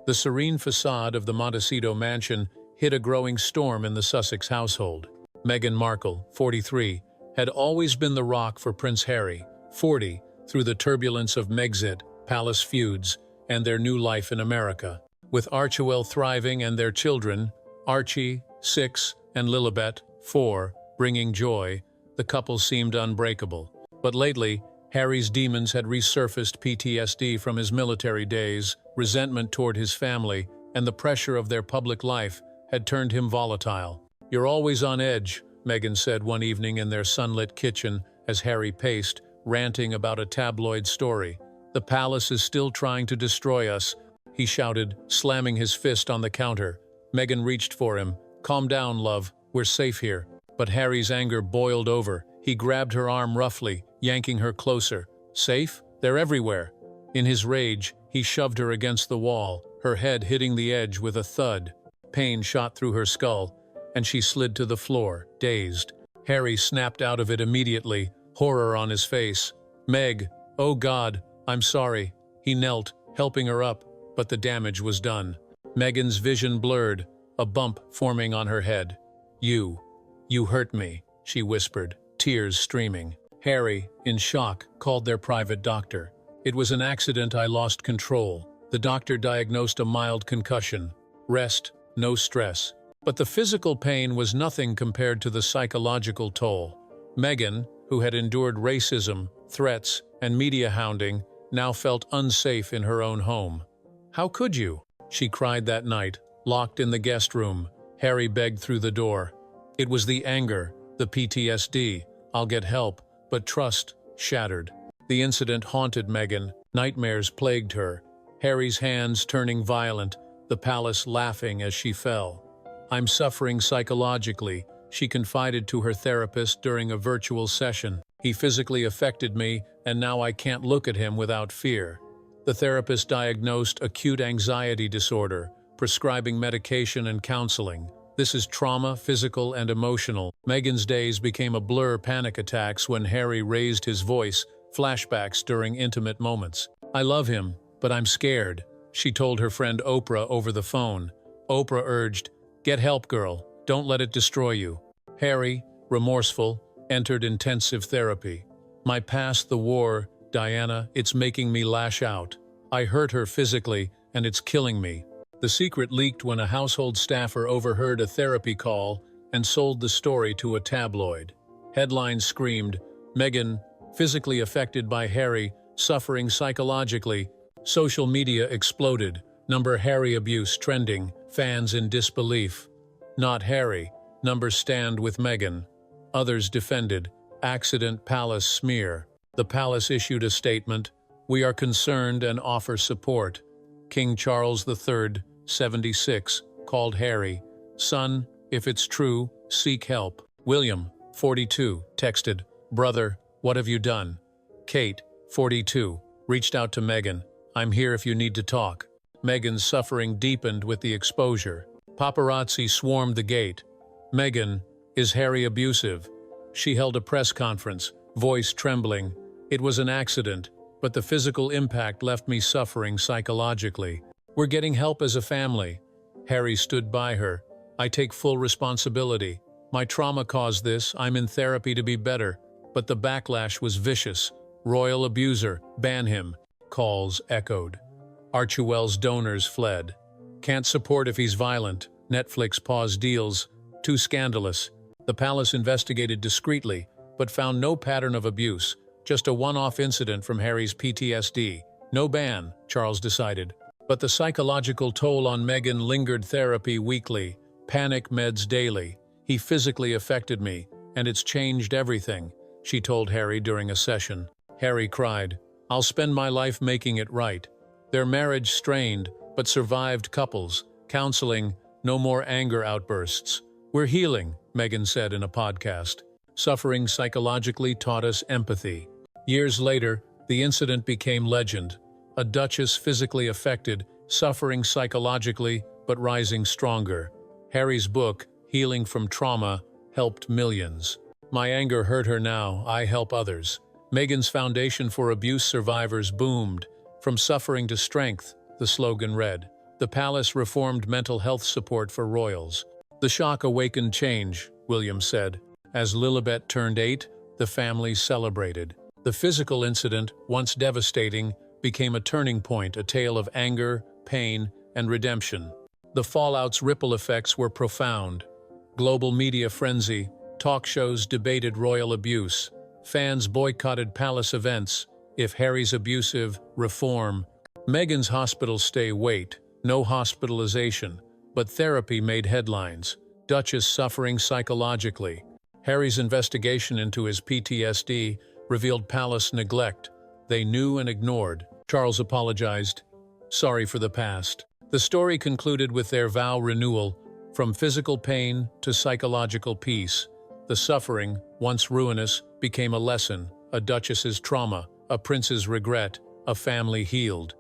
The serene facade of the Montecito mansion hid a growing storm in the Sussex household. Meghan Markle, 43, had always been the rock for Prince Harry, 40, through the turbulence of Megxit, palace feuds, and their new life in America. With Archewell thriving and their children, Archie, 6, and Lilibet, 4, bringing joy, the couple seemed unbreakable. But lately, Harry's demons had resurfaced: PTSD from his military days, resentment toward his family, and the pressure of their public life had turned him volatile. "You're always on edge," Meghan said one evening in their sunlit kitchen as Harry paced, ranting about a tabloid story. "The palace is still trying to destroy us," he shouted, slamming his fist on the counter. Meghan reached for him. "Calm down, love. We're safe here." But Harry's anger boiled over. He grabbed her arm roughly, yanking her closer. "Safe? They're everywhere." In his rage, he shoved her against the wall, her head hitting the edge with a thud. Pain shot through her skull, and she slid to the floor, dazed. Harry snapped out of it immediately, horror on his face. "Meg, oh God, I'm sorry." He knelt, helping her up, but the damage was done. Meghan's vision blurred, a bump forming on her head. You hurt me," she whispered, tears streaming. Harry, in shock, called their private doctor. "It was an accident. I lost control." The doctor diagnosed a mild concussion. Rest, no stress. But the physical pain was nothing compared to the psychological toll. Meghan, who had endured racism, threats, and media hounding, now felt unsafe in her own home. "How could you?" she cried that night, locked in the guest room. Harry begged through the door. It was the anger, the PTSD. "I'll get help," but trust shattered. The incident haunted Meghan. Nightmares plagued her. Harry's hands turning violent, the palace laughing as she fell. "I'm suffering psychologically," she confided to her therapist during a virtual session. "He physically affected me, and now I can't look at him without fear." The therapist diagnosed acute anxiety disorder, prescribing medication and counseling. "This is trauma, physical and emotional." Meghan's days became a blur: panic attacks when Harry raised his voice, flashbacks during intimate moments. "I love him, but I'm scared," she told her friend Oprah over the phone. Oprah urged, "Get help, girl. Don't let it destroy you." Harry, remorseful, entered intensive therapy. "My past, the war, Diana, it's making me lash out. I hurt her physically, and it's killing me." The secret leaked when a household staffer overheard a therapy call and sold the story to a tabloid. Headlines screamed, "Meghan, physically affected by Harry, suffering psychologically." Social media exploded. Number Harry abuse trending, fans in disbelief. "Not Harry. Numbers stand with Meghan." Others defended. "Accident palace smear." The palace issued a statement. "We are concerned and offer support." King Charles III, 76, called Harry, "Son, if it's true, seek help." William, 42, texted, "Brother, what have you done?" Kate, 42, reached out to Meghan, "I'm here if you need to talk." Meghan's suffering deepened with the exposure. Paparazzi swarmed the gate. "Meghan, is Harry abusive?" She held a press conference, voice trembling. "It was an accident, but the physical impact left me suffering psychologically. We're getting help as a family." Harry stood by her. "I take full responsibility. My trauma caused this. I'm in therapy to be better." But the backlash was vicious. "Royal abuser, ban him." Calls echoed. Archewell's donors fled. "Can't support if he's violent." Netflix paused deals. "Too scandalous." The palace investigated discreetly, but found no pattern of abuse, just a one-off incident from Harry's PTSD. No ban, Charles decided. But the psychological toll on Meghan lingered: therapy weekly, panic meds daily. "He physically affected me, and it's changed everything," she told Harry during a session. Harry cried, "I'll spend my life making it right." Their marriage strained, but survived. Couples, counseling, no more anger outbursts. "We're healing," Meghan said in a podcast. "Suffering psychologically taught us empathy." Years later, the incident became legend. A Duchess physically affected, suffering psychologically, but rising stronger. Harry's book, Healing from Trauma, helped millions. "My anger hurt her, now I help others." Meghan's foundation for abuse survivors boomed. "From suffering to strength," the slogan read. The palace reformed mental health support for royals. The shock awakened change, William said. As Lilibet turned 8, the family celebrated. The physical incident, once devastating, became a turning point, a tale of anger, pain, and redemption. The fallout's ripple effects were profound. Global media frenzy, talk shows debated royal abuse, fans boycotted palace events. If Harry's abusive, reform. Meghan's hospital stay wait, no hospitalization, but therapy made headlines. Duchess suffering psychologically. Harry's investigation into his PTSD revealed palace neglect. They knew and ignored. Charles apologized. Sorry for the past. The story concluded with their vow renewal, from physical pain to psychological peace. The suffering, once ruinous, became a lesson, a duchess's trauma, a prince's regret, a family healed.